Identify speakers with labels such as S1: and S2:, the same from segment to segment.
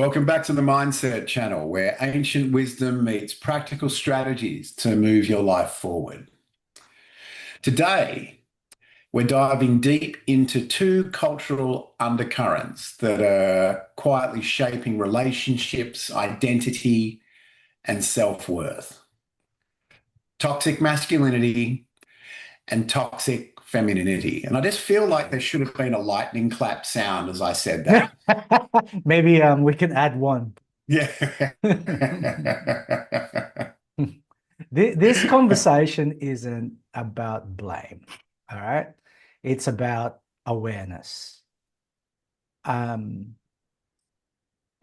S1: Welcome back to the Mindset Channel, where ancient wisdom meets practical strategies to move your life forward. Today, we're diving deep into two cultural undercurrents that are quietly shaping relationships, identity, and self-worth. Toxic masculinity and toxic femininity. And I just feel like there should have been a lightning clap sound as I said that.
S2: Maybe we can add one.
S1: Yeah.
S2: This conversation isn't about blame, all right? It's about awareness.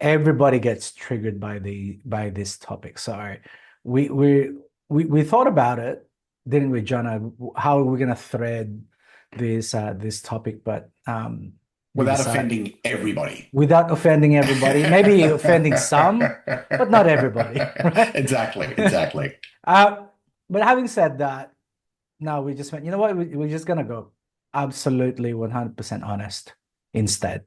S2: Everybody gets triggered by this topic. So we thought about it, didn't we, John? How are we gonna thread this topic? But
S1: Without offending everybody.
S2: Without offending everybody, maybe offending some, but not everybody. Right?
S1: Exactly.
S2: But having said that, now we just went, you know what? We're just gonna go absolutely 100% honest instead.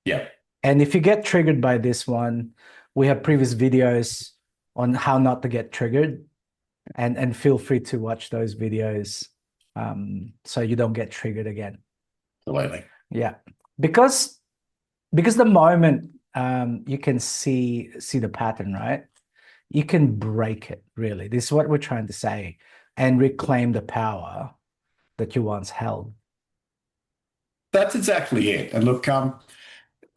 S1: Yeah.
S2: And if you get triggered by this one, we have previous videos on how not to get triggered, and feel free to watch those videos so you don't get triggered again.
S1: Absolutely.
S2: Yeah. Because the moment you can see the pattern, right? You can break it, really. This is what we're trying to say, and reclaim the power that you once held.
S1: That's exactly it. And look,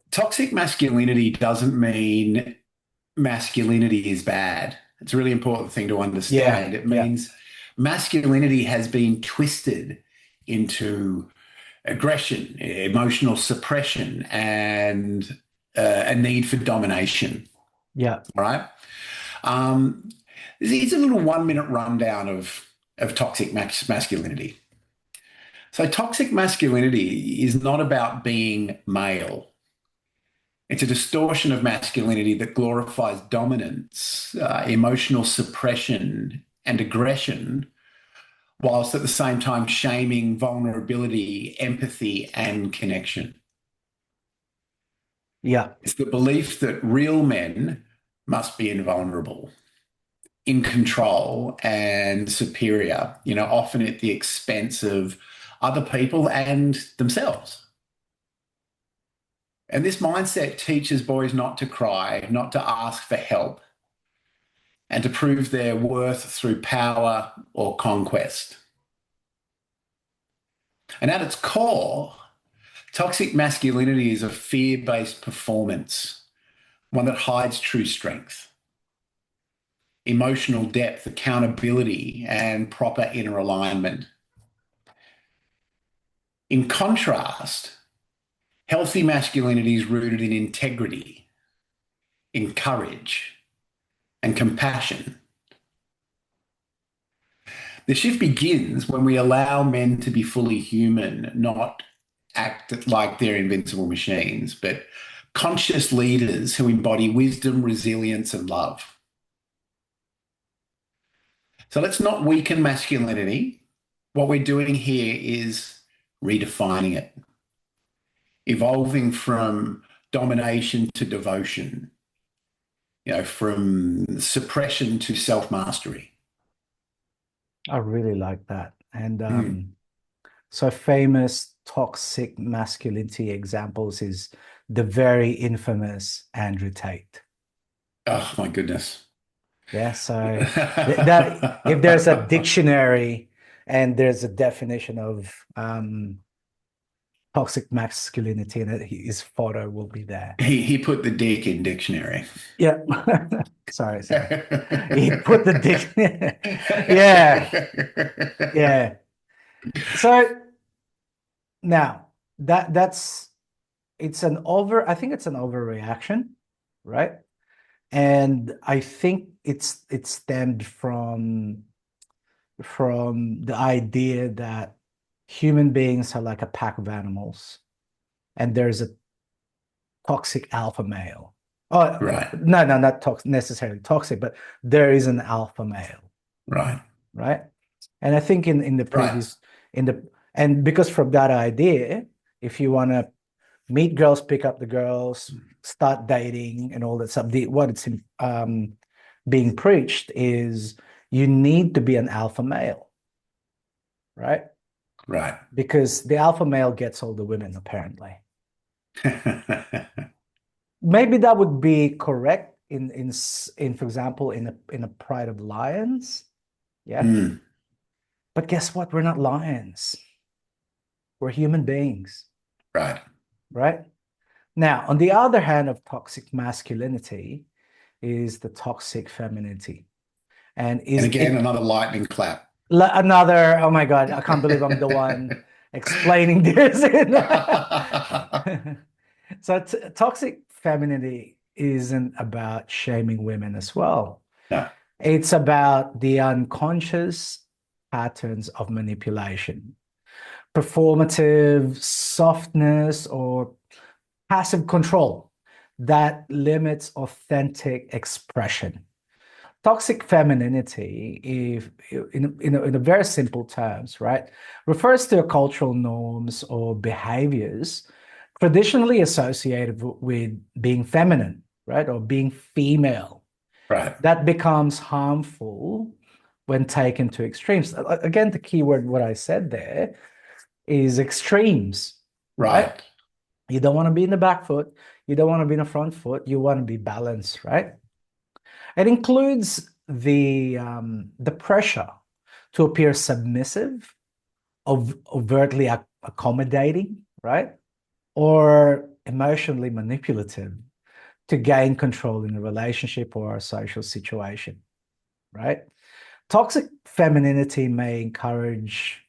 S1: toxic masculinity doesn't mean masculinity is bad. It's a really important thing to understand. It means masculinity has been twisted into aggression, emotional suppression, and a need for domination.
S2: Yeah.
S1: All right. Here's a little 1-minute rundown of toxic masculinity. So toxic masculinity is not about being male. It's a distortion of masculinity that glorifies dominance, emotional suppression, and aggression, whilst at the same time shaming vulnerability, empathy, and connection.
S2: Yeah.
S1: It's the belief that real men must be invulnerable, in control, and superior, often at the expense of other people and themselves. And this mindset teaches boys not to cry, not to ask for help, and to prove their worth through power or conquest. And at its core, toxic masculinity is a fear-based performance, one that hides true strength, emotional depth, accountability, and proper inner alignment. In contrast, healthy masculinity is rooted in integrity, in courage, and compassion. The shift begins when we allow men to be fully human, not act like they're invincible machines, but conscious leaders who embody wisdom, resilience, and love. So let's not weaken masculinity. What we're doing here is redefining it, evolving from domination to devotion, from suppression to self-mastery.
S2: I really like that. And so famous toxic masculinity examples is the very infamous Andrew Tate.
S1: Oh my goodness.
S2: Yeah, so that if there's a dictionary and there's a definition of toxic masculinity, and his photo will be there.
S1: He put the dick in dictionary.
S2: Yeah. sorry. He put the dick. Yeah. So now that's I think it's an overreaction, right? And I think it stemmed from the idea that human beings are like a pack of animals, and there's a toxic alpha male. Oh,
S1: right.
S2: No, not necessarily toxic, but there is an alpha male.
S1: Right.
S2: And I think in the previous and because from that idea, if you want to meet girls, pick up the girls, start dating and all that stuff, what it's being preached is you need to be an alpha male, right?
S1: Right.
S2: Because the alpha male gets all the women, apparently. Maybe that would be correct in for example, in a pride of lions. Yeah.
S1: Mm,
S2: But guess what? We're not lions. We're human beings,
S1: right.
S2: right? Now, on the other hand of toxic masculinity is the toxic femininity. And
S1: And
S2: is
S1: again,
S2: it
S1: another lightning clap.
S2: another, oh my God, I can't believe I'm the one explaining this. So toxic femininity isn't about shaming women as well.
S1: No.
S2: It's about the unconscious patterns of manipulation, performative softness, or passive control that limits authentic expression. Toxic femininity, if in a very simple terms, right, refers to cultural norms or behaviors traditionally associated with being feminine, right, or being female,
S1: Right.
S2: that becomes harmful when taken to extremes. Again, the key word, what I said there, is extremes, right?
S1: Right.
S2: You don't want to be in the back foot. You don't want to be in the front foot. You want to be balanced, right? It includes the pressure to appear submissive, overtly accommodating, right? Or emotionally manipulative to gain control in a relationship or a social situation, right? Toxic femininity may encourage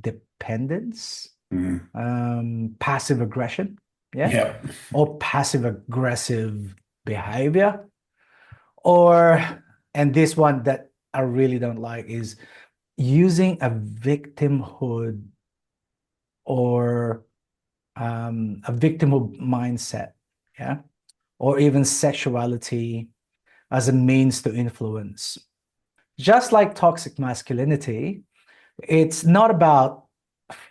S2: dependence, passive aggression, yeah,
S1: Yep.
S2: or passive aggressive behavior, or, and this one that I really don't like is using a victimhood or a victimhood mindset, yeah, or even sexuality as a means to influence. Just like toxic masculinity, it's not about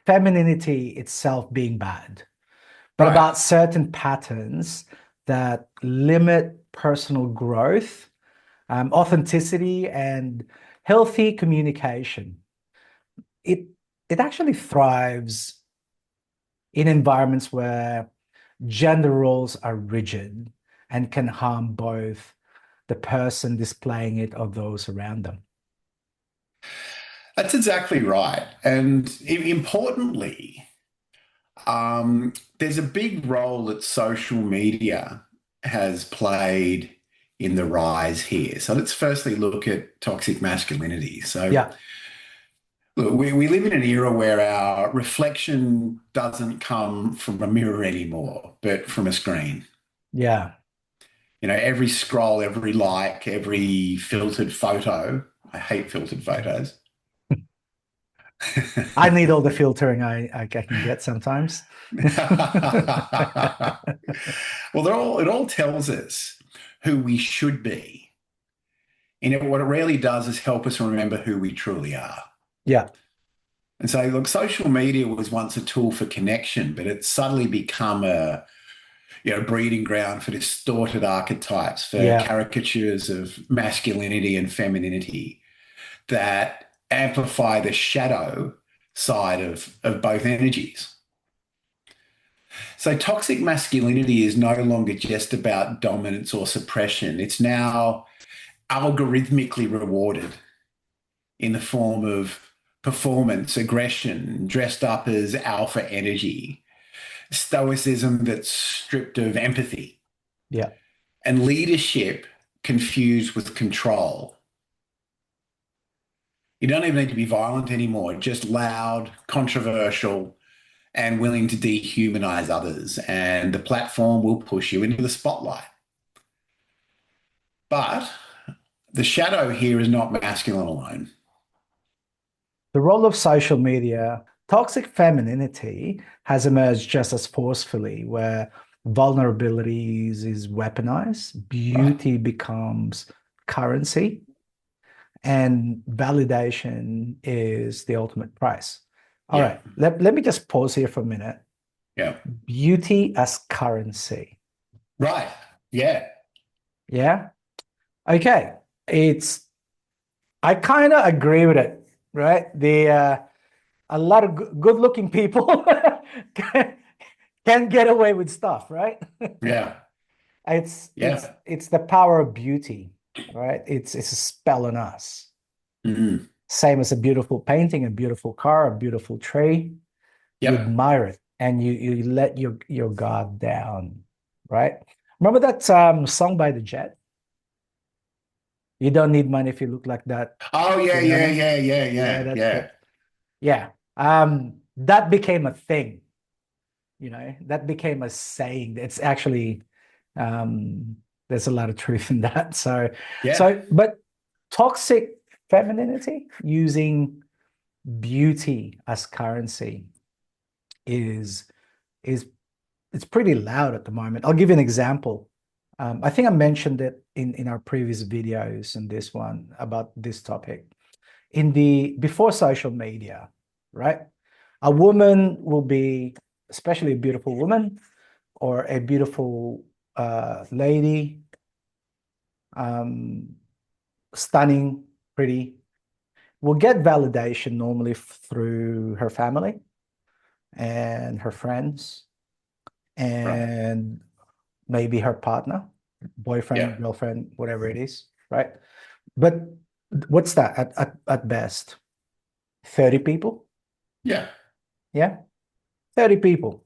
S2: femininity itself being bad, but
S1: Right.
S2: about certain patterns that limit personal growth, authenticity, and healthy communication. It it actually thrives in environments where gender roles are rigid and can harm both the person displaying it or those around them.
S1: That's exactly right. And importantly, there's a big role that social media has played in the rise here. So let's firstly look at toxic masculinity. So
S2: Yeah,
S1: look, we live in an era where our reflection doesn't come from a mirror anymore, but from a screen.
S2: yeah.
S1: You know, every scroll, every like, every filtered photo. I hate filtered photos.
S2: I need all the filtering I can get sometimes.
S1: Well, it all tells us who we should be. And what it really does is help us remember who we truly are.
S2: Yeah,
S1: And so, look, social media was once a tool for connection, but it's suddenly become a breeding ground for distorted archetypes, for
S2: yeah.
S1: caricatures of masculinity and femininity that amplify the shadow side of both energies. So toxic masculinity is no longer just about dominance or suppression. It's now algorithmically rewarded in the form of performance, aggression, dressed up as alpha energy, stoicism that's stripped of empathy,
S2: Yeah.
S1: and leadership confused with control. You don't even need to be violent anymore, just loud, controversial, and willing to dehumanize others. And the platform will push you into the spotlight. But the shadow here is not masculine alone.
S2: The role of social media, toxic femininity has emerged just as forcefully, where vulnerabilities is weaponized,
S1: Right.
S2: beauty becomes currency, and validation is the ultimate price. All
S1: Yeah.
S2: right, let me just pause here for a minute.
S1: Yeah.
S2: Beauty as currency.
S1: Right. Yeah.
S2: Yeah. Okay. I kind of agree with it, right? A lot of good-looking people can, can get away with stuff, right?
S1: Yeah. Yeah.
S2: It's the power of beauty, right? It's a spell on us.
S1: Mm.
S2: Same as a beautiful painting, a beautiful car, a beautiful tree. You
S1: Yep.
S2: admire it and you let your guard down, right? Remember that song by the Jet? You don't need money if you look like that.
S1: Oh, yeah, yeah,
S2: Rihanna.
S1: yeah, yeah,
S2: Yeah,
S1: yeah, yeah.
S2: yeah. That became a thing, that became a saying. It's actually there's a lot of truth in that.
S1: Yeah.
S2: But toxic femininity using beauty as currency is is it's pretty loud at the moment. I'll give you an example. I think I mentioned it in our previous videos and this one about this topic. In the before social media, right? A woman will be, especially a beautiful woman or a beautiful lady, um, stunning, pretty, will get validation normally through her family and her friends
S1: Right.
S2: and maybe her partner,
S1: Yeah.
S2: boyfriend, girlfriend, whatever it is, right? But what's that at best? 30 people?
S1: Yeah.
S2: Yeah, 30 people.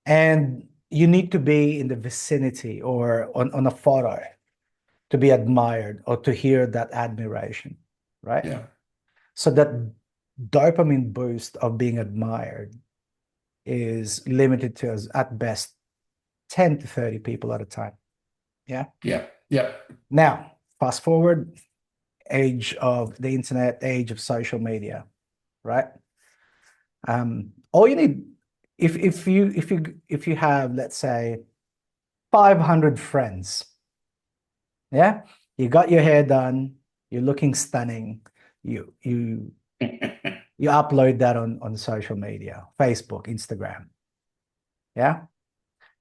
S2: And you need to be in the vicinity or on a photo to be admired or to hear that admiration, right?
S1: Yeah.
S2: So that dopamine boost of being admired is limited to at best 10 to 30 people at a time. Yeah.
S1: Yeah. Yeah.
S2: Now, fast forward, age of the internet, age of social media, right? All you need, if you have, let's say, 500 friends, yeah, you got your hair done, you're looking stunning, you you you upload that on social media, Facebook, Instagram, yeah,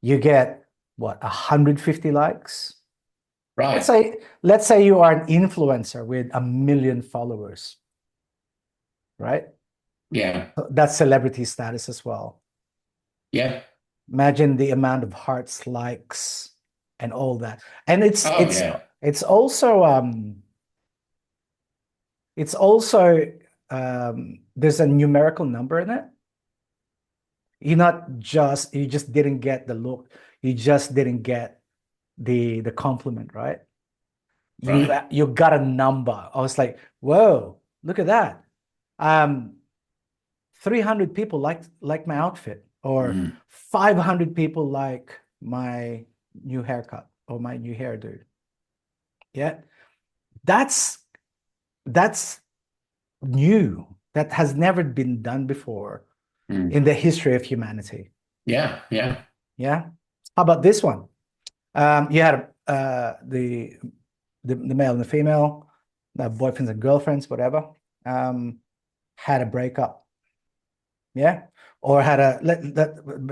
S2: you get what, 150 likes. let's
S1: Right.
S2: say let's say you are an influencer with 1 million followers, right?
S1: Yeah.
S2: That's celebrity status as well.
S1: Yeah.
S2: Imagine the amount of hearts, likes, and all that. And
S1: Oh, yeah.
S2: it's also it's also there's a numerical number in it. You just didn't get the look, you just didn't get the compliment, right? you
S1: Right.
S2: you got a number. I was like, whoa, look at that. um 300 people like my outfit, or
S1: Mm.
S2: 500 people like my new haircut or my new hairdo. Yeah, that's that's new. That has never been done before
S1: Mm.
S2: in the history of humanity.
S1: Yeah. Yeah.
S2: Yeah. How about this one? You had the male and the female, boyfriends and girlfriends, whatever, had a breakup. Yeah. Or had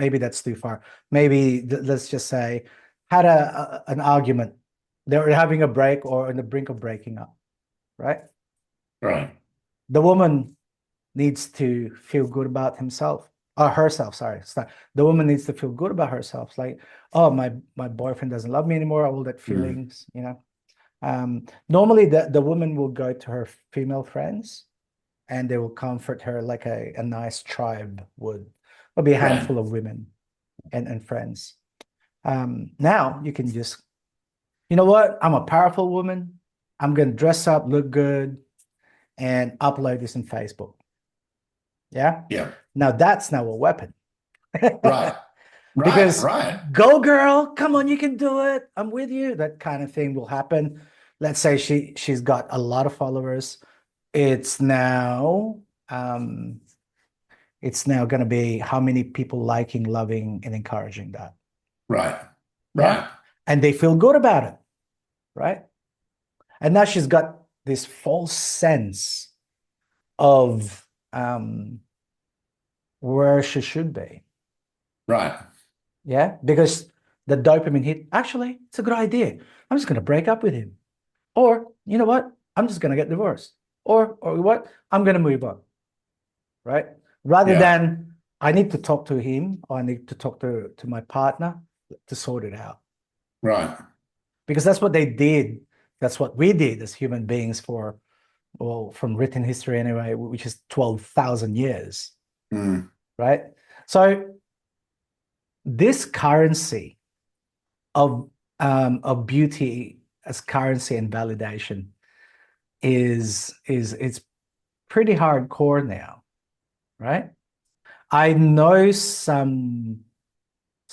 S2: maybe that's too far. Maybe let's just say had an argument. They were having a break or on the brink of breaking up, right?
S1: Right.
S2: The woman needs to feel good about himself or herself. Sorry, the woman needs to feel good about herself. Like, oh, my boyfriend doesn't love me anymore. All that
S1: Mm.
S2: feelings, Normally, the woman will go to her female friends and they will comfort her like a nice tribe would. There'll be a
S1: Right.
S2: handful of women and friends. Now you can just, you know what? I'm a powerful woman. I'm gonna dress up, look good, and upload this in Facebook. Yeah.
S1: Yeah.
S2: Now that's now a weapon.
S1: Right. Right.
S2: Because
S1: Right.
S2: go girl, come on, you can do it. I'm with you. That kind of thing will happen. Let's say she's got a lot of followers. It's now um it's now going to be how many people liking, loving, and encouraging that.
S1: Right.
S2: Yeah.
S1: Right.
S2: And they feel good about it, right? And now she's got this false sense of where she should be.
S1: Right.
S2: Yeah. Because the dopamine hit. Actually, it's a good idea. I'm just going to break up with him. Or, you know what? I'm just going to get divorced. Or what? I'm going to move on. Right? Rather
S1: Yeah.
S2: than I need to talk to him or I need to talk to my partner to sort it out.
S1: Right.
S2: Because that's what they did. That's what we did as human beings for, well, from written history anyway, which is 12,000 years.
S1: Mm.
S2: Right? So this currency of beauty as currency and validation is it's pretty hardcore now, right? I know some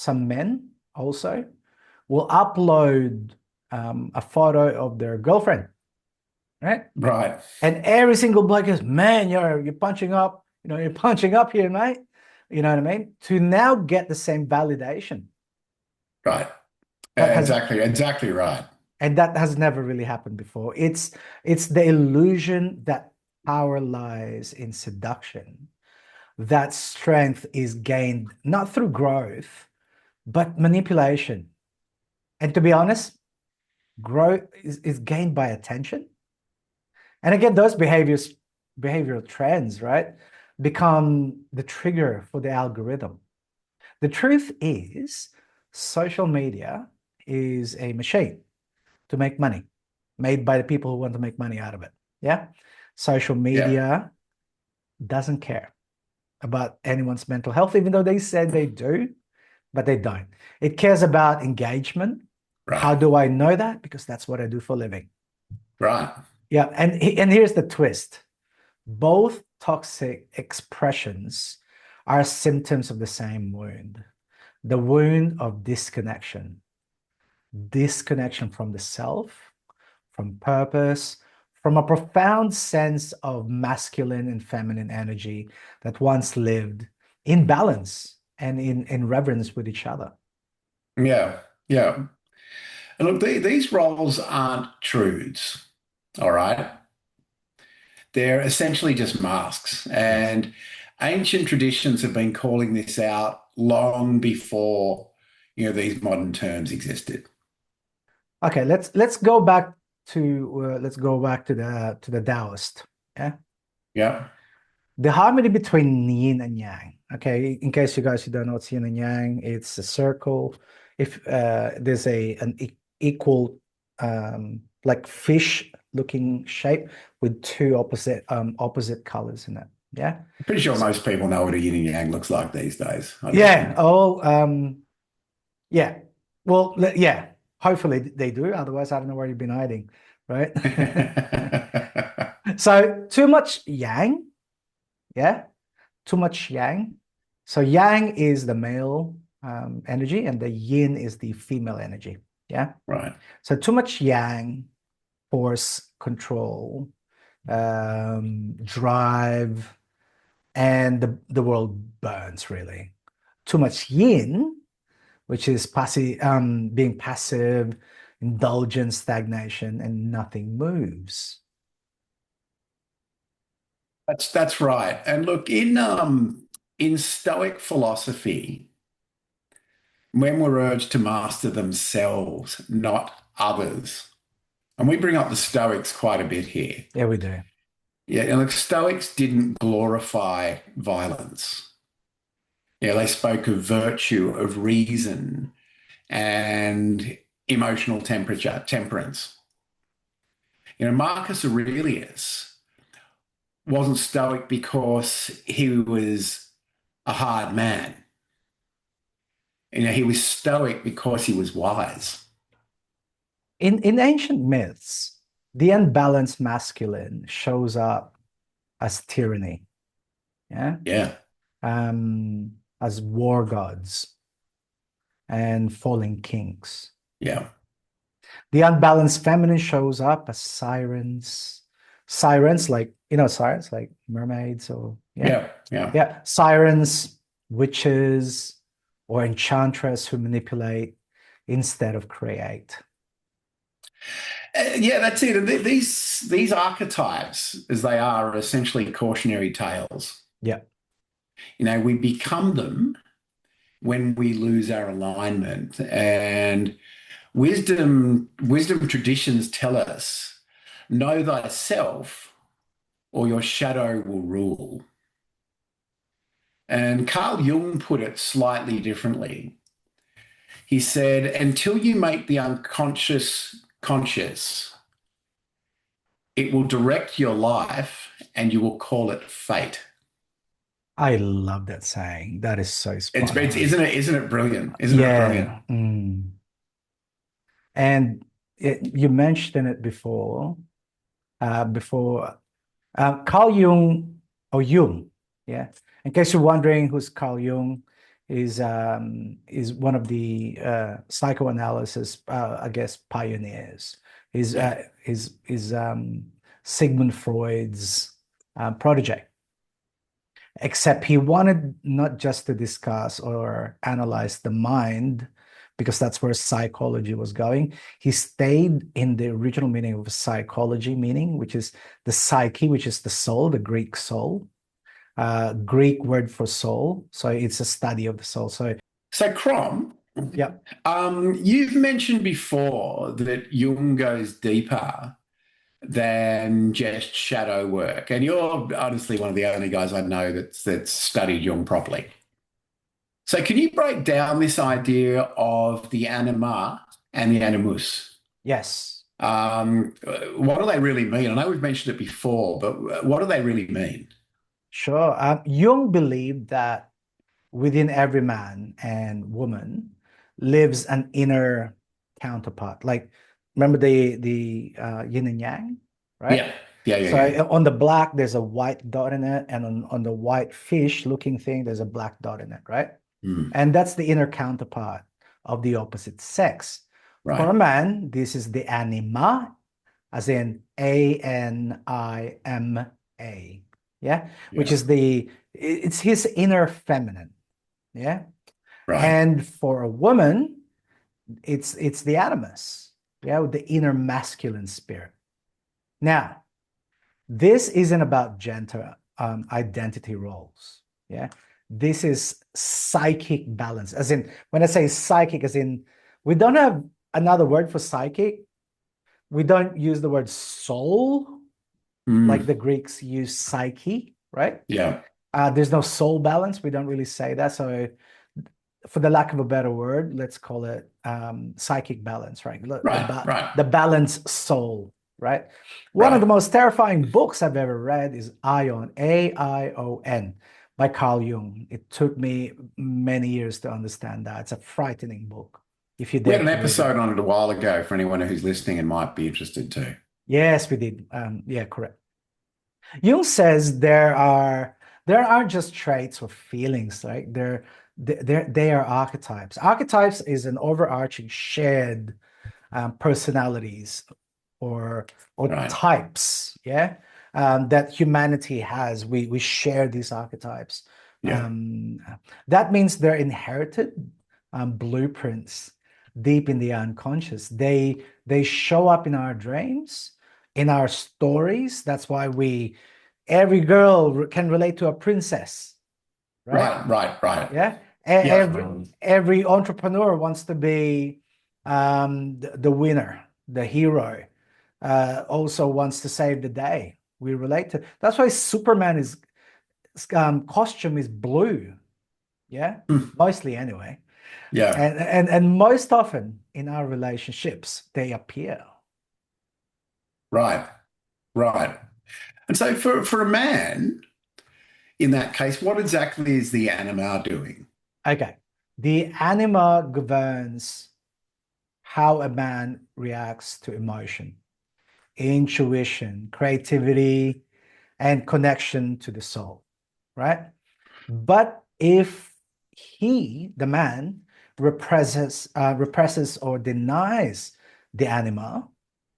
S2: men also will upload a photo of their girlfriend, right?
S1: Right.
S2: And every single bloke goes, man, you're punching up, you're punching up here, mate. You know what I mean? To now get the same validation.
S1: Right.
S2: That has
S1: Exactly right.
S2: And that has never really happened before. It's the illusion that power lies in seduction, that strength is gained not through growth, but manipulation. And to be honest, growth is gained by attention. And again, those behavioral trends, right, become the trigger for the algorithm. The truth is, social media is a machine to make money, made by the people who want to make money out of it. Yeah. Social
S1: Yeah.
S2: media doesn't care about anyone's mental health, even though they said they do, but they don't. It cares about engagement. How
S1: Right.
S2: do I know that? Because that's what I do for a living.
S1: Right.
S2: Yeah. And here's the twist. Both toxic expressions are symptoms of the same wound, the wound of disconnection from the self, from purpose, from a profound sense of masculine and feminine energy that once lived in balance and in reverence with each other.
S1: Yeah. Yeah. And look, these roles aren't truths. All right. They're essentially just masks.
S2: Yes.
S1: And ancient traditions have been calling this out long before, these modern terms existed.
S2: Okay, let's go back to the Taoist. Yeah.
S1: Yeah.
S2: The harmony between yin and yang. Okay, in case you guys who don't know what's yin and yang, it's a circle. If there's an equal like fish looking shape with two opposite colors in it. Yeah.
S1: Pretty sure most people know what a yin and yang looks like these days. I
S2: Yeah.
S1: reckon.
S2: Oh, yeah. Well, yeah. Hopefully they do. Otherwise, I don't know where you've been hiding, right? So too much yang, yeah. Too much yang. So yang is the male energy, and the yin is the female energy. Yeah.
S1: Right.
S2: So too much yang, force, control, drive, and the world burns really. Too much yin, which is passive, being passive, indulgent, stagnation, and nothing moves.
S1: That's right. And look, in Stoic philosophy, men were urged to master themselves, not others. And we bring up the Stoics quite a bit here.
S2: Yeah, we do.
S1: Yeah, and the Stoics didn't glorify violence. Yeah, they spoke of virtue, of reason, and emotional temperance. Marcus Aurelius wasn't Stoic because he was a hard man. He was Stoic because he was wise.
S2: In ancient myths, the unbalanced masculine shows up as tyranny, yeah,
S1: Yeah,
S2: as war gods and fallen kings.
S1: yeah,
S2: The unbalanced feminine shows up as sirens like sirens like mermaids or
S1: yeah, yeah.
S2: yeah, sirens, witches, or enchantress who manipulate instead of create.
S1: Yeah, that's it. And these archetypes, as they are essentially cautionary tales.
S2: Yeah.
S1: We become them when we lose our alignment. And wisdom traditions tell us, know thyself or your shadow will rule. And Carl Jung put it slightly differently. He said, until you make the unconscious conscious, it will direct your life and you will call it fate.
S2: I love that saying. That is so spot on.
S1: Isn't it brilliant? Isn't it brilliant?
S2: Yeah. And you mentioned it before, Carl Jung, or Jung, yeah. In case you're wondering who's Carl Jung, is one of the psychoanalysis, I guess, pioneers.
S1: Yeah.
S2: Is Sigmund Freud's protege. Except he wanted not just to discuss or analyze the mind, because that's where psychology was going. He stayed in the original meaning of psychology, meaning, which is the psyche, which is the soul, the Greek soul, Greek word for soul. So it's a study of the soul. So
S1: Crom,
S2: yeah,
S1: you've mentioned before that Jung goes deeper than just shadow work, and you're honestly one of the only guys I know that's studied Jung properly. So can you break down this idea of the anima and the animus?
S2: yes.
S1: What do they really mean? I know we've mentioned it before, but what do they really mean?
S2: Sure. Jung believed that within every man and woman lives an inner counterpart. Like, remember the yin and yang, right?
S1: Yeah, yeah, yeah,
S2: So
S1: yeah.
S2: on the black, there's a white dot in it, and on the white fish looking thing, there's a black dot in it, right?
S1: Mm,
S2: And that's the inner counterpart of the opposite sex. For a
S1: right.
S2: man, this is the anima, as in Anima, yeah, which
S1: Yeah,
S2: is it's his inner feminine, yeah.
S1: right.
S2: And for a woman, it's the animus, yeah, with the inner masculine spirit. Now, this isn't about gender identity roles, yeah. This is psychic balance, as in, when I say psychic, as in, we don't have another word for psychic. We don't use the word soul like
S1: Mm,
S2: the Greeks use psyche, right?
S1: yeah,
S2: There's no soul balance. We don't really say that. So, for the lack of a better word, let's call it psychic balance, right?
S1: right.
S2: The balanced soul, right? One of the
S1: Right.
S2: most terrifying books I've ever read is Aion, Aion, by Carl Jung. It took me many years to understand that. It's a frightening book, if you
S1: We had
S2: dare
S1: an
S2: to read it.
S1: episode on it a while ago for anyone who's listening and might be interested too.
S2: Yes, we did. Yeah, correct. Jung says there aren't just traits or feelings, right? They are archetypes. Archetypes is an overarching shared personalities or
S1: Right.
S2: types, yeah, that humanity has. We share these archetypes.
S1: Yeah.
S2: That means they're inherited blueprints deep in the unconscious. They show up in our dreams, in our stories. That's why every girl can relate to a princess, right?
S1: Right.
S2: Yeah.
S1: Yeah.
S2: Every entrepreneur wants to be the winner, the hero. Also wants to save the day. We relate to. That's why Superman is costume is blue. Yeah,
S1: Mm,
S2: mostly anyway.
S1: yeah.
S2: And most often in our relationships, they appear.
S1: Right. Right. And so for a man, in that case, what exactly is the anima doing?
S2: Okay. The anima governs how a man reacts to emotion, intuition, creativity, and connection to the soul, right? But if the man, represses or denies the anima,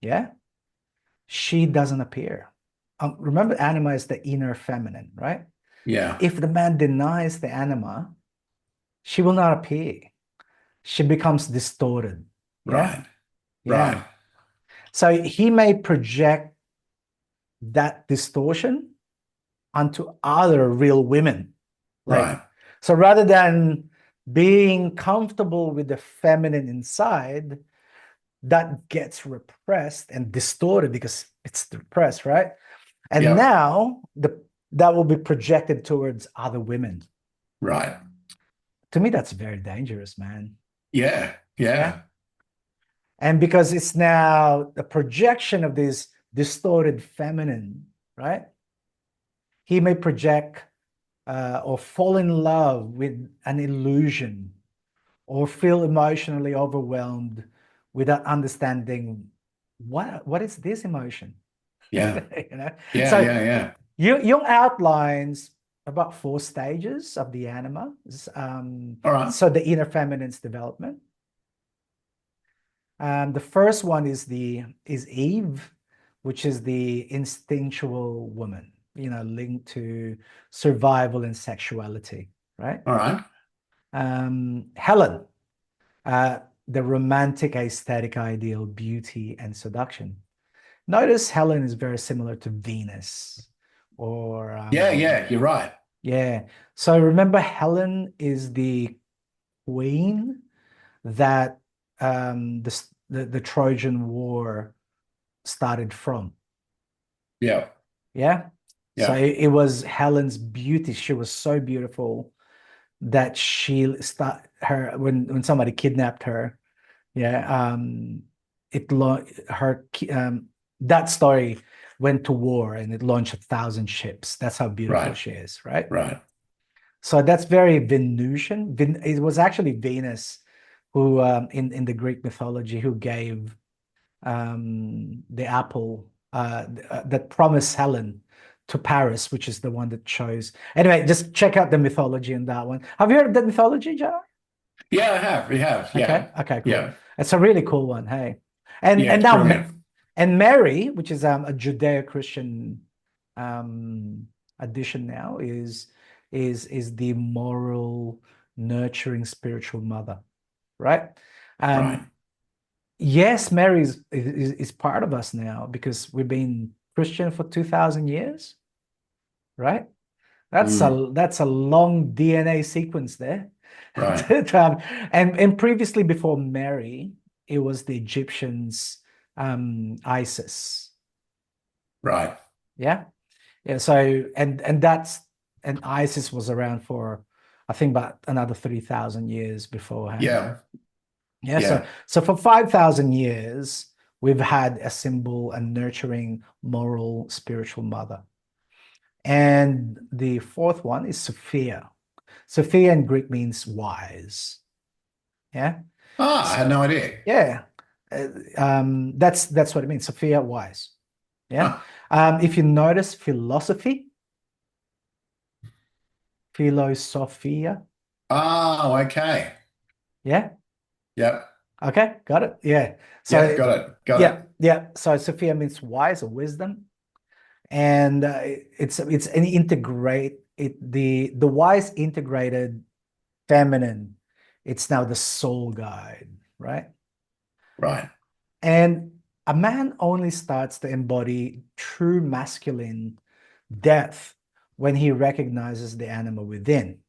S2: yeah, she doesn't appear. Remember, anima is the inner feminine, right?
S1: Yeah.
S2: If the man denies the anima, she will not appear. She becomes distorted. Yeah.
S1: Right.
S2: Yeah.
S1: Right.
S2: So he may project that distortion onto other real women. Like,
S1: Right.
S2: so rather than being comfortable with the feminine inside, that gets repressed and distorted because it's repressed, right? And
S1: Yep.
S2: now that will be projected towards other women.
S1: Right.
S2: To me, that's very dangerous, man.
S1: Yeah.
S2: Yeah.
S1: Yeah.
S2: And because it's now the projection of this distorted feminine, right? He may project or fall in love with an illusion or feel emotionally overwhelmed without understanding what is this emotion.
S1: Yeah.
S2: You know,
S1: Yeah.
S2: so
S1: Yeah. Yeah.
S2: Jung outlines about 4 stages of the anima.
S1: All right.
S2: So the inner feminine's development. The first one is Eve, which is the instinctual woman, linked to survival and sexuality, right?
S1: All right.
S2: Helen, the romantic aesthetic ideal, beauty and seduction. Notice Helen is very similar to Venus, or
S1: Yeah. Yeah. You're right.
S2: yeah. So remember, Helen is the queen that the Trojan War started from.
S1: Yeah.
S2: Yeah. So
S1: Yeah.
S2: it was Helen's beauty. She was so beautiful that when somebody kidnapped her. Yeah. That story went to war and it launched 1,000 ships. That's how beautiful
S1: Right.
S2: she is, right?
S1: Right.
S2: So that's very Venusian. It was actually Venus who, in the Greek mythology, who gave the apple that promised Helen to Paris, which is the one that chose. Anyway, just check out the mythology in that one. Have you heard of that mythology, John?
S1: Yeah, I have. We have.
S2: Okay,
S1: Yeah.
S2: okay, cool.
S1: Yeah.
S2: It's a really cool one. Hey, and
S1: Yeah.
S2: and
S1: It's
S2: now
S1: brilliant.
S2: and Mary, which is a Judeo-Christian addition now, is the moral, nurturing, spiritual mother, right?
S1: Right.
S2: Yes, Mary is part of us now because we've been Christian for 2,000 years, right?
S1: Mm.
S2: That's a long DNA sequence there.
S1: Right.
S2: And previously before Mary, it was the Egyptians, Isis.
S1: Right.
S2: Yeah. Yeah. So and Isis was around for I think about another 3,000 years beforehand.
S1: Yeah.
S2: Yeah.
S1: Yeah.
S2: So for 5,000 years, we've had a symbol, a nurturing, moral, spiritual mother. And the fourth one is Sophia. Sophia in Greek means wise. Yeah.
S1: Ah, I had no idea.
S2: Yeah. That's what it means. Sophia, wise. Yeah.
S1: Huh.
S2: If you notice philosophy, philosophia.
S1: Oh, okay.
S2: Yeah.
S1: Yep.
S2: Okay. Got it. Yeah.
S1: Yep.
S2: So
S1: Got it. Got
S2: yeah.
S1: it.
S2: Yeah. So Sophia means wise or wisdom. And it's an the wise integrated feminine. It's now the soul guide, right?
S1: Right.
S2: And a man only starts to embody true masculine depth when he recognizes the animal within,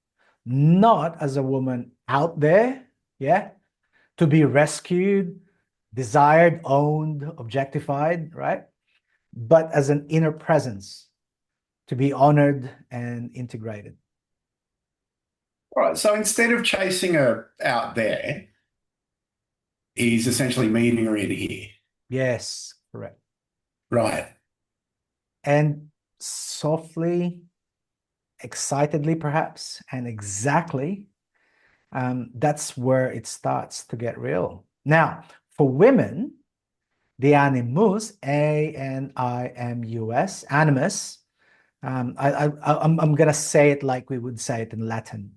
S2: not as a woman out there, yeah, to be rescued, desired, owned, objectified, right? But as an inner presence to be honored and integrated.
S1: All right. So instead of chasing her out there, he's essentially meeting her in here.
S2: Yes, correct.
S1: Right.
S2: And softly, excitedly, perhaps, and exactly, that's where it starts to get real. Now, for women, the animus, Animus, animus. I'm gonna say it like we would say it in Latin,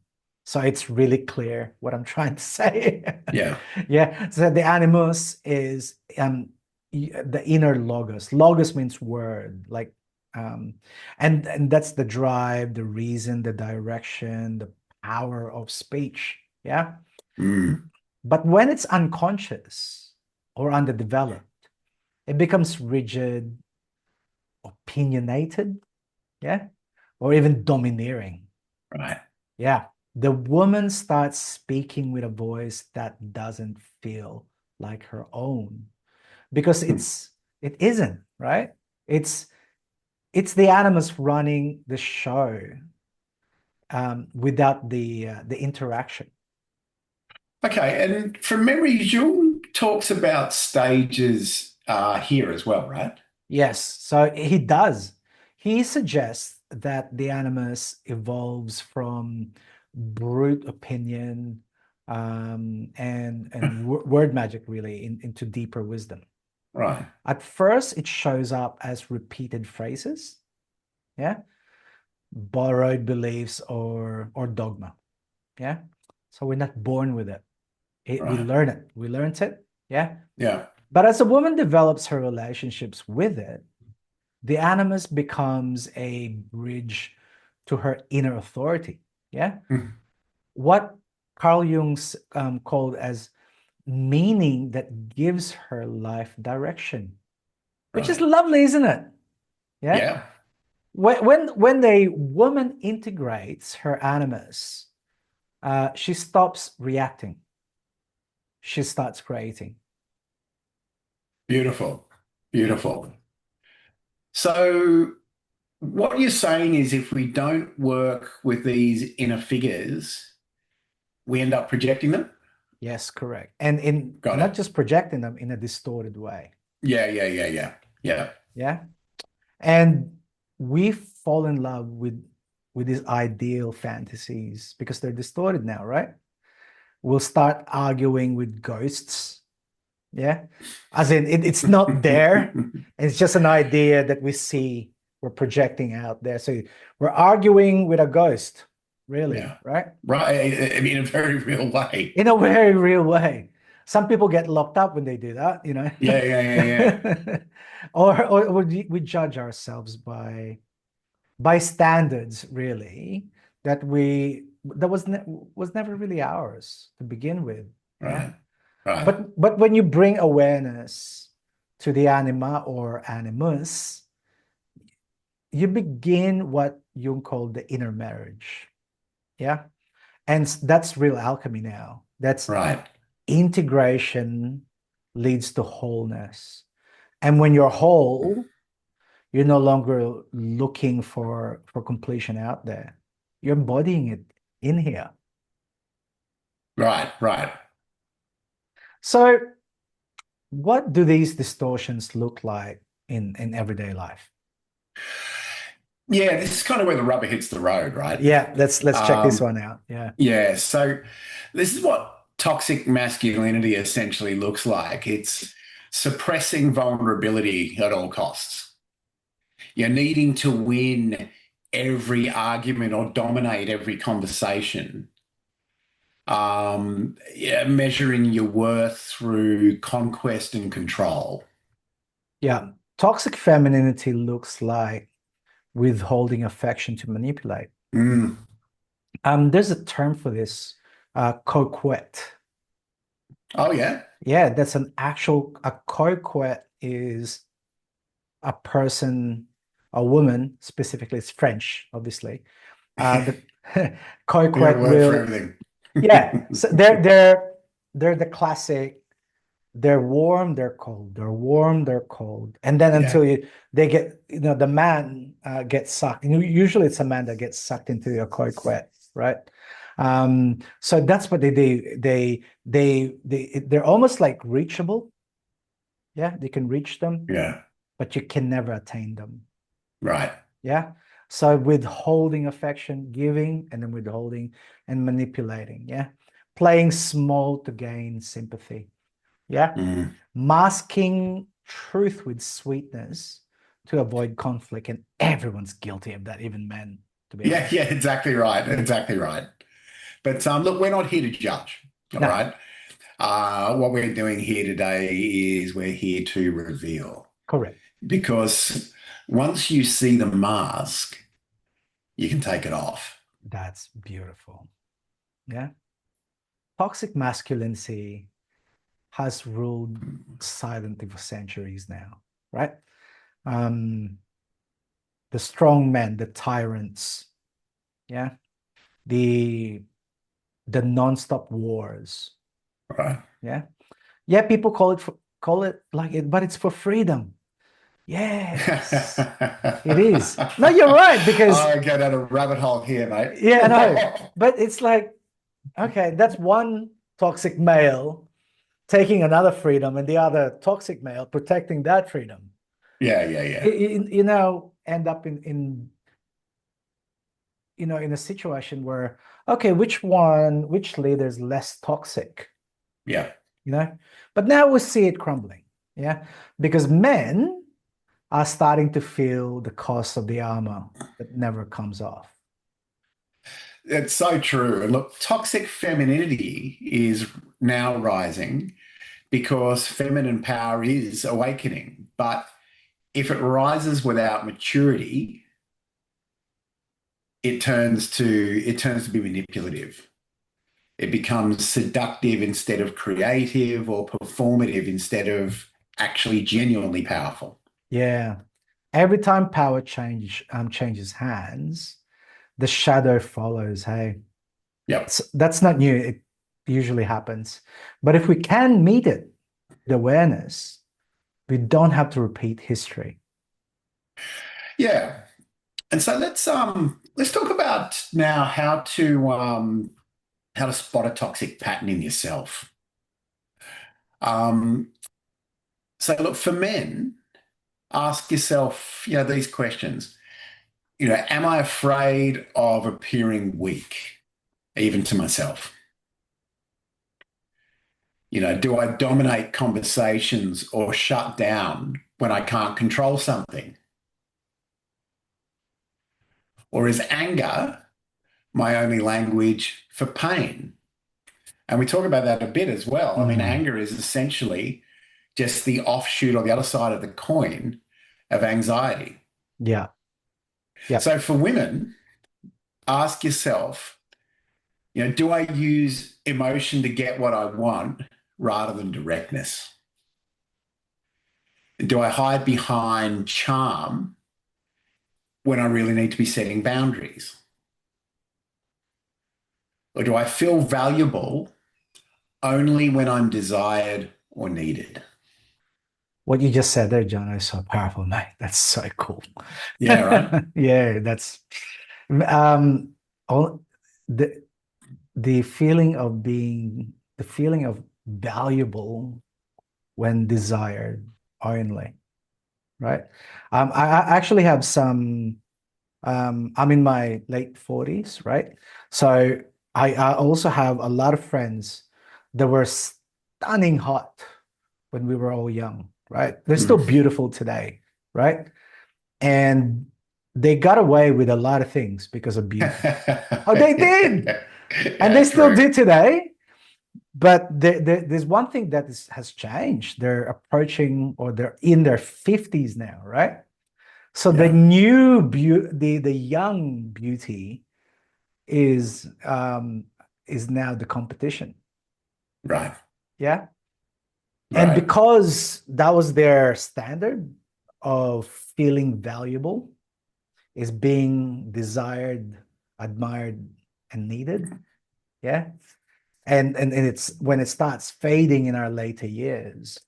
S2: so it's really clear what I'm trying to say.
S1: Yeah.
S2: Yeah. So the animus is the inner logos. Logos means word, like and that's the drive, the reason, the direction, the power of speech. Yeah.
S1: Mm.
S2: But when it's unconscious or underdeveloped, it becomes rigid, opinionated, yeah, or even domineering.
S1: Right.
S2: Yeah. The woman starts speaking with a voice that doesn't feel like her own, because it isn't, right? It's it's the animus running the show, without the interaction.
S1: Okay, and from memory, Jung talks about stages here as well, right?
S2: Yes, so he does. He suggests that the animus evolves from brute opinion, and word magic, really, into deeper wisdom.
S1: Right,
S2: At first, it shows up as repeated phrases, yeah, borrowed beliefs or dogma, yeah. So we're not born with it. We
S1: right.
S2: learn it. We learned it, yeah.
S1: Yeah,
S2: But as a woman develops her relationships with it, the animus becomes a bridge to her inner authority. Yeah.
S1: mm,
S2: What Carl Jung's called as meaning that gives her life direction, which is
S1: right.
S2: lovely, isn't it? Yeah.
S1: Yeah,
S2: When a woman integrates her animus, she stops reacting. She starts creating.
S1: beautiful, beautiful. So, what you're saying is if we don't work with these inner figures, we end up projecting them?
S2: Yes, correct. And in
S1: Got
S2: not
S1: it.
S2: just projecting them in a distorted way.
S1: Yeah, yeah, yeah, yeah. Yeah,
S2: Yeah. And we fall in love with these ideal fantasies because they're distorted now, right? We'll start arguing with ghosts. Yeah. As in it's not there. It's just an idea that we see, we're projecting out there. So we're arguing with a ghost, really,
S1: yeah.
S2: right?
S1: Right. I mean, in a very real way.
S2: In a very real way. Some people get locked up when they do that, you know.
S1: Yeah, yeah, yeah, yeah.
S2: Or we judge ourselves by standards, really, that was never really ours to begin with. Yeah.
S1: Right, right,
S2: But when you bring awareness to the anima or animus, you begin what Jung called the inner marriage. Yeah. And that's real alchemy now. That's
S1: right,
S2: integration leads to wholeness. And when you're whole, you're no longer looking for completion out there. You're embodying it in here.
S1: right, right.
S2: So what do these distortions look like in everyday life?
S1: Yeah, this is kind of where the rubber hits the road, right?
S2: Yeah, let's check this
S1: Um,
S2: one out. Yeah.
S1: yeah, so this is what toxic masculinity essentially looks like. It's suppressing vulnerability at all costs. You're needing to win every argument or dominate every conversation. Yeah, measuring your worth through conquest and control.
S2: Yeah. Toxic femininity looks like withholding affection to manipulate.
S1: Mm.
S2: There's a term for this, coquette.
S1: Oh, yeah.
S2: Yeah, that's a coquette is a person, a woman specifically. It's French, obviously. The
S1: We have a
S2: coquette
S1: word for
S2: will,
S1: everything.
S2: yeah. So they're the classic. They're warm, they're cold. They're warm, they're cold. And then
S1: Yeah,
S2: until they get, the man gets sucked. And usually it's a man that gets sucked into your coquette, right? So that's what they do. They're almost like reachable. Yeah, they can reach them,
S1: yeah,
S2: but you can never attain them.
S1: right.
S2: Yeah. So withholding affection, giving, and then withholding and manipulating. Yeah. Playing small to gain sympathy. Yeah.
S1: Mm.
S2: Masking truth with sweetness to avoid conflict. And everyone's guilty of that, even men, to be
S1: Yeah,
S2: honest.
S1: yeah, exactly right. Exactly right. But look, we're not here to judge. All
S2: No,
S1: right. What we're doing here today is we're here to reveal.
S2: correct.
S1: Because once you see the mask, you can take it off.
S2: That's beautiful. Yeah. Toxic masculinity has ruled silently for centuries now, right? Um, the strong men, the tyrants, yeah, the the non-stop wars.
S1: Right.
S2: Yeah. Yeah, people call it like it, but it's for freedom. Yes, it is. No, you're right, because
S1: I go down a rabbit hole here, mate.
S2: yeah, no, but it's like, okay, that's one toxic male taking another freedom and the other toxic male protecting that freedom.
S1: Yeah, yeah, yeah.
S2: End up in in a situation where, okay, which leader is less toxic?
S1: Yeah.
S2: But now we see it crumbling. Yeah, because men are starting to feel the cost of the armor that never comes off.
S1: It's so true. And look, toxic femininity is now rising because feminine power is awakening. But if it rises without maturity, it turns to be manipulative. It becomes seductive instead of creative, or performative instead of actually genuinely powerful.
S2: Yeah, every time power changes hands, the shadow follows. Hey,
S1: Yep.
S2: that's not new. It usually happens. But if we can meet it with awareness, we don't have to repeat history.
S1: Yeah. And so let's talk about now how to spot a toxic pattern in yourself. Um, so look, for men, ask yourself, these questions. Am I afraid of appearing weak, even to myself? Do I dominate conversations or shut down when I can't control something? Or is anger my only language for pain? And we talk about that a bit as well. I mean,
S2: Mm.
S1: anger is essentially just the offshoot or the other side of the coin of anxiety.
S2: Yeah. Yeah.
S1: So for women, ask yourself, do I use emotion to get what I want rather than directness? Do I hide behind charm when I really need to be setting boundaries? Or do I feel valuable only when I'm desired or needed?
S2: What you just said there, John, is so powerful, mate. That's so cool.
S1: Yeah, right.
S2: Yeah, that's all the the feeling of valuable when desired only, right? I actually have some I'm in my late 40s, right? So I also have a lot of friends that were stunning hot when we were all young, right? They're still
S1: Mm.
S2: beautiful today, right? And they got away with a lot of things because of beauty. Oh, they did. And
S1: Yeah,
S2: they still
S1: true.
S2: do today. But there's one thing that has changed. They're approaching, or they're in their 50s now, right? So the
S1: Yeah,
S2: new beauty, the young beauty is now the competition.
S1: right,
S2: Yeah. And
S1: right.
S2: because that was their standard of feeling valuable, is being desired, admired, and needed. Yeah. And it's when it starts fading in our later years,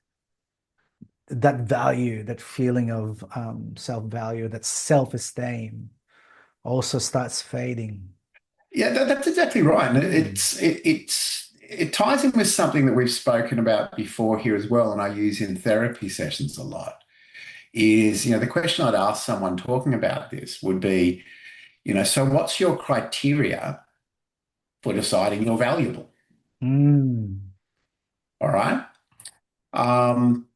S2: that value, that feeling of self-value, that self-esteem also starts fading.
S1: Yeah, that's exactly right. And
S2: Mm.
S1: it ties in with something that we've spoken about before here as well, and I use in therapy sessions a lot. Is the question I'd ask someone talking about this would be, so what's your criteria for deciding you're valuable?
S2: Mm.
S1: All right. Um,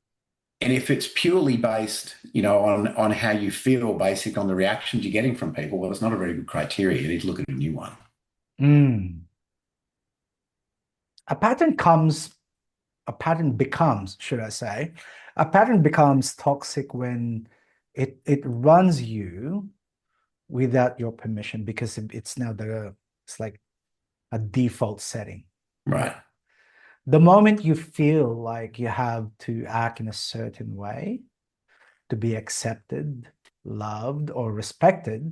S1: and if it's purely based, on how you feel, basic on the reactions you're getting from people, well, it's not a very good criteria. You need to look at a new one.
S2: Mm. A pattern comes, a pattern becomes, should I say, a pattern becomes toxic when it runs you without your permission, because it's now it's like a default setting, right?
S1: Right.
S2: The moment you feel like you have to act in a certain way to be accepted, loved, or respected,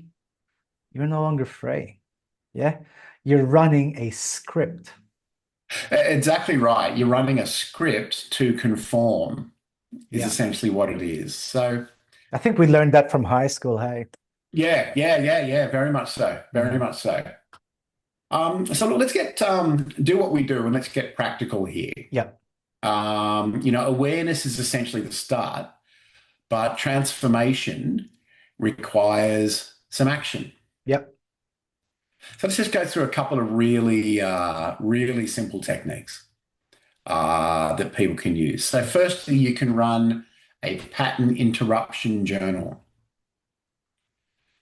S2: you're no longer free. Yeah. You're running a script.
S1: Exactly right. You're running a script to conform is
S2: Yeah.
S1: essentially what it is. So
S2: I think we learned that from high school. Hey.
S1: yeah. Very much so. Very
S2: Mm.
S1: much so. So let's get do what we do and let's get practical here.
S2: Yeah.
S1: Awareness is essentially the start, but transformation requires some action.
S2: Yep.
S1: So let's just go through a couple of really simple techniques that people can use. So firstly, you can run a pattern interruption journal.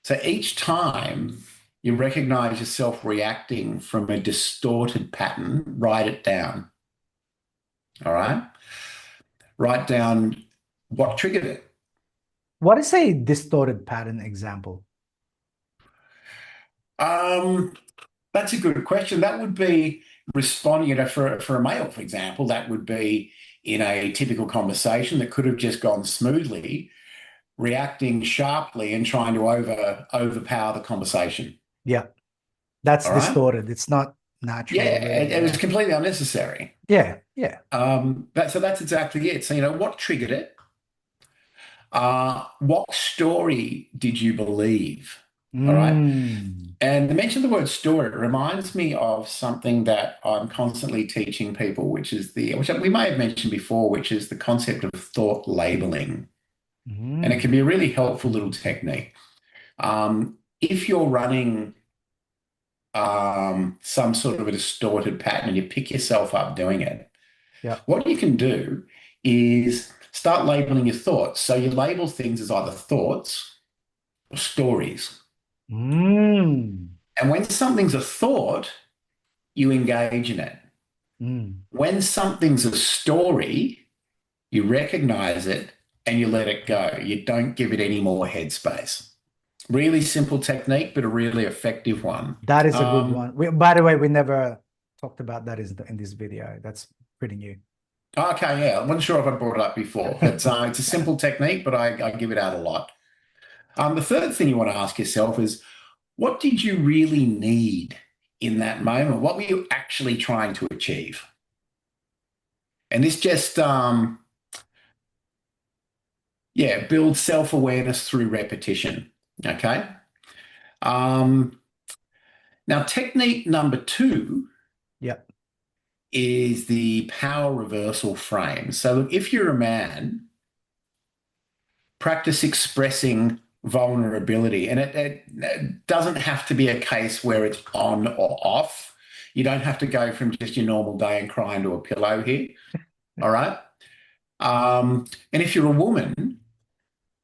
S1: So each time you recognize yourself reacting from a distorted pattern, write it down. All right? Write down what triggered it.
S2: What is a distorted pattern example?
S1: Um, that's a good question. That would be responding, for a male, for example, that would be in a typical conversation that could have just gone smoothly, reacting sharply and trying to overpower the conversation.
S2: Yeah. That's
S1: All right.
S2: distorted. It's not natural,
S1: Yeah,
S2: really.
S1: it was
S2: Yeah.
S1: completely unnecessary.
S2: Yeah. Yeah.
S1: So that's exactly it. So, what triggered it? What story did you believe? All right.
S2: Mm.
S1: And the mention of the word story reminds me of something that I'm constantly teaching people, which we may have mentioned before, which is the concept of thought labeling. And it
S2: Mm.
S1: can be a really helpful little technique. If you're running some sort of a distorted pattern and you pick yourself up doing it,
S2: Yeah.
S1: what you can do is start labeling your thoughts. So you label things as either thoughts or stories.
S2: Mm.
S1: And when something's a thought, you engage in it.
S2: Mm.
S1: When something's a story, you recognize it and you let it go. You don't give it any more headspace. Really simple technique, but a really effective one.
S2: That is a good one. By the way, we never talked about that in this video. That's pretty new.
S1: Okay, yeah, I wasn't sure if I brought it up before. It's a simple technique, but I give it out a lot. The third thing you want to ask yourself is, what did you really need in that moment? What were you actually trying to achieve? And this just, builds self-awareness through repetition. Okay. Um, Now, technique number two
S2: Yeah.
S1: is the power reversal frame. So, look, if you're a man, practice expressing vulnerability. And it doesn't have to be a case where it's on or off. You don't have to go from just your normal day and cry into a pillow here. All right. And if you're a woman,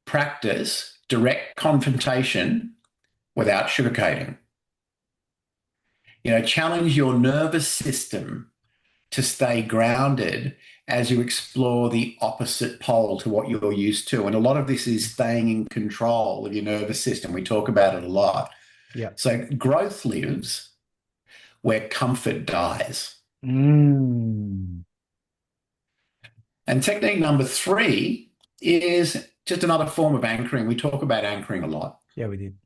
S1: practice direct confrontation without sugarcoating. Challenge your nervous system to stay grounded as you explore the opposite pole to what you're used to. And a lot of this is staying in control of your nervous system. We talk about it a lot.
S2: Yeah.
S1: So growth lives where comfort dies.
S2: Mm.
S1: And technique number three is just another form of anchoring. We talk about anchoring a lot.
S2: Yeah, we did.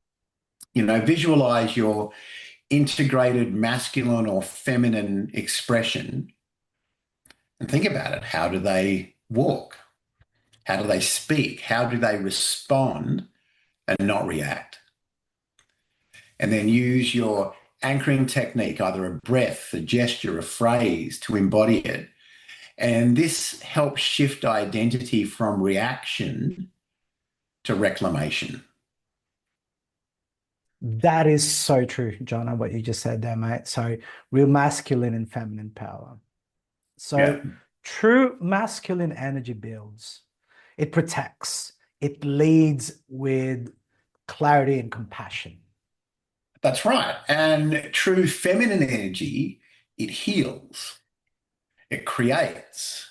S1: Visualize your integrated masculine or feminine expression and think about it. How do they walk? How do they speak? How do they respond and not react? And then use your anchoring technique, either a breath, a gesture, a phrase to embody it. And this helps shift identity from reaction to reclamation.
S2: That is so true, John, what you just said there, mate. So real masculine and feminine power. So
S1: Yeah,
S2: true masculine energy builds, it protects, it leads with clarity and compassion.
S1: that's right. And true feminine energy, it heals, it creates,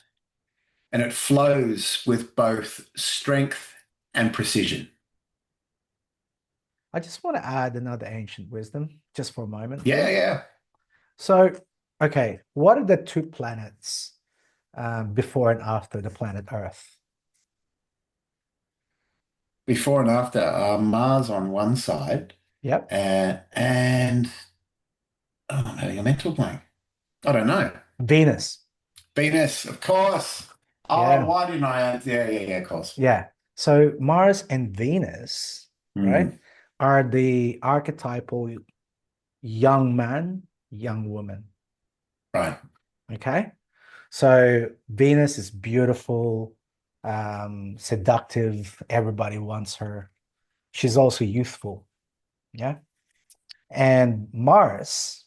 S1: and it flows with both strength and precision.
S2: I just want to add another ancient wisdom just for a moment
S1: Yeah,
S2: here.
S1: yeah.
S2: So, okay, what are the two planets before and after the planet Earth?
S1: Before and after, Mars on one side,
S2: Yep.
S1: and Oh, I'm having a mental blank. I don't know.
S2: Venus.
S1: Venus, of course. Oh,
S2: Yeah.
S1: why didn't I answer? Yeah, yeah, yeah, of course.
S2: Yeah. So Mars and Venus, right,
S1: Mm,
S2: are the archetypal young man, young woman.
S1: right.
S2: Okay. So Venus is beautiful, seductive. Everybody wants her. She's also youthful. Yeah. And Mars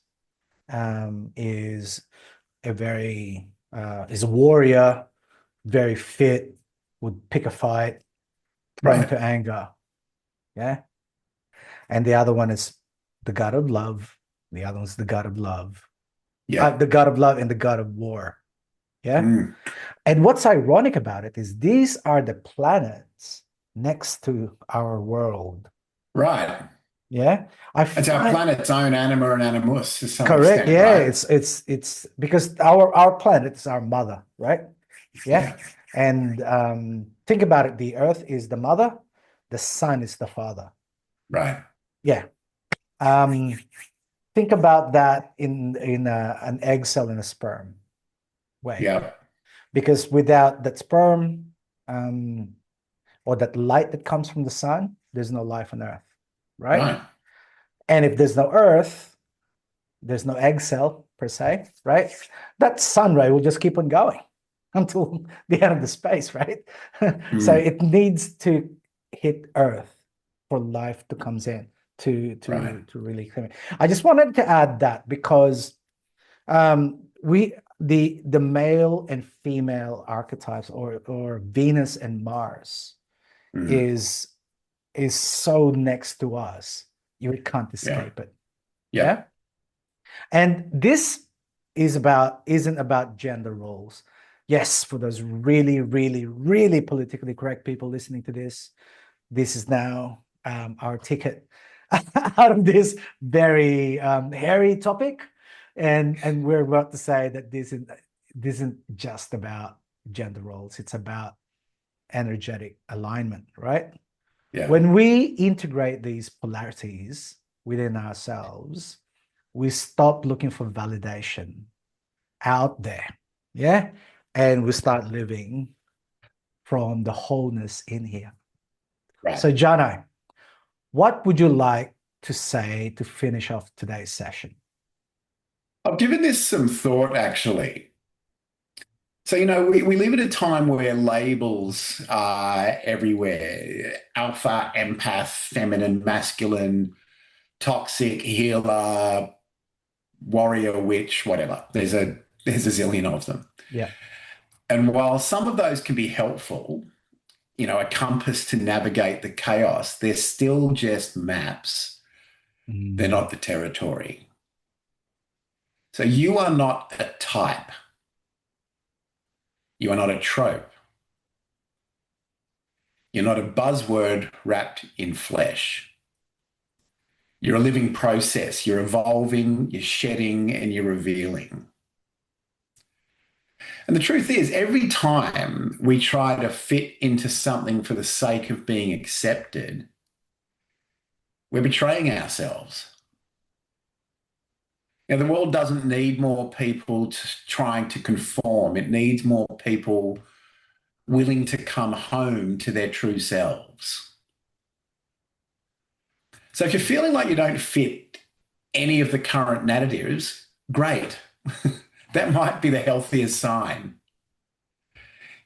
S2: is is a warrior, very fit, would pick a fight, prone
S1: Right.
S2: to anger. Yeah. And the other one is the god of love. The other one's the god of love.
S1: Yeah.
S2: The god of love and the god of war. Yeah.
S1: Mm,
S2: And what's ironic about it is these are the planets next to our world.
S1: right.
S2: Yeah. I
S1: It's our
S2: find
S1: planet's own anima and animus to some
S2: correct.
S1: extent,
S2: Yeah.
S1: right?
S2: It's because our planet is our mother, right? Yeah.
S1: Yeah.
S2: And think about it. The earth is the mother, the sun is the father.
S1: Right.
S2: Yeah. Um, think about that in an egg cell and a sperm way,
S1: Yeah.
S2: because without that sperm um, or that light that comes from the sun, there's no life on Earth, right?
S1: Right.
S2: And if there's no Earth, there's no egg cell per se, right? That sun ray will just keep on going until the end of the space, right? So
S1: Mm,
S2: it needs to hit Earth for life to comes in
S1: right.
S2: to really come in. I just wanted to add that because we the male and female archetypes or Venus and Mars
S1: Mm,
S2: is so next to us. You can't
S1: yeah.
S2: escape it.
S1: Yeah.
S2: Yeah. And this isn't about gender roles. Yes, for those really, really, really politically correct people listening to this is now our ticket out of this very hairy topic. And we're about to say that this isn't just about gender roles, it's about energetic alignment, right?
S1: Yeah.
S2: When we integrate these polarities within ourselves, we stop looking for validation out there. Yeah. And we start living from the wholeness in here.
S1: Right.
S2: So, Jono, what would you like to say to finish off today's session?
S1: I've given this some thought actually. So, we live at a time where labels are everywhere. Alpha, empath, feminine, masculine, toxic, healer, warrior, witch, whatever. There's a zillion of them.
S2: Yeah.
S1: And while some of those can be helpful, a compass to navigate the chaos, they're still just maps. They're
S2: Mm.
S1: not the territory. So you are not a type. You are not a trope. You're not a buzzword wrapped in flesh. You're a living process. You're evolving, you're shedding, and you're revealing. And the truth is, every time we try to fit into something for the sake of being accepted, we're betraying ourselves. The world doesn't need more people trying to conform. It needs more people willing to come home to their true selves. So if you're feeling like you don't fit any of the current narratives, great. That might be the healthiest sign.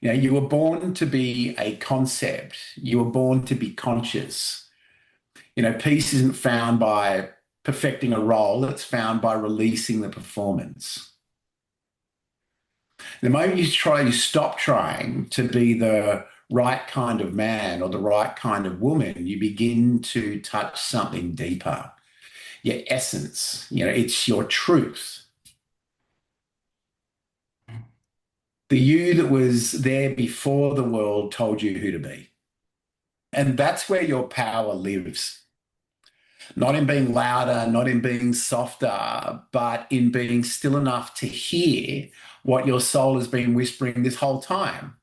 S1: You were born to be a concept. You were born to be conscious. Peace isn't found by perfecting a role, it's found by releasing the performance. The moment you stop trying to be the right kind of man or the right kind of woman, you begin to touch something deeper, your essence. It's your truth. The you that was there before the world told you who to be. And that's where your power lives. Not in being louder, not in being softer, but in being still enough to hear what your soul has been whispering this whole time.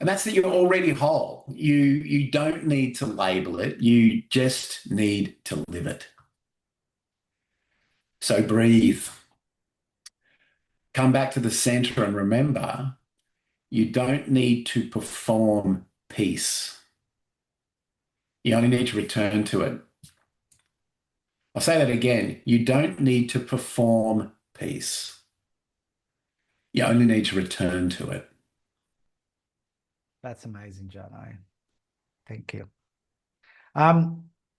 S1: And that's that you're already whole. You don't need to label it. You just need to live it. So breathe. Come back to the center and remember, you don't need to perform peace. You only need to return to it. I'll say that again. You don't need to perform peace. You only need to return to it.
S2: That's amazing, John. Thank you.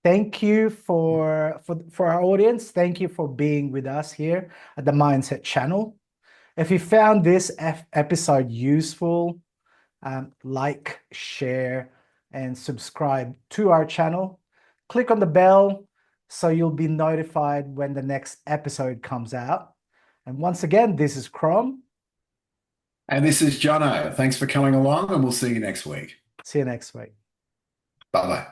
S2: Thank you for our audience. Thank you for being with us here at the Mindset Channel. If you found this episode useful, like, share, and subscribe to our channel. Click on the bell so you'll be notified when the next episode comes out. And once again, this is Crom.
S1: And this is Jono. Thanks for coming along, and we'll see you next week.
S2: See you next week.
S1: Bye-bye.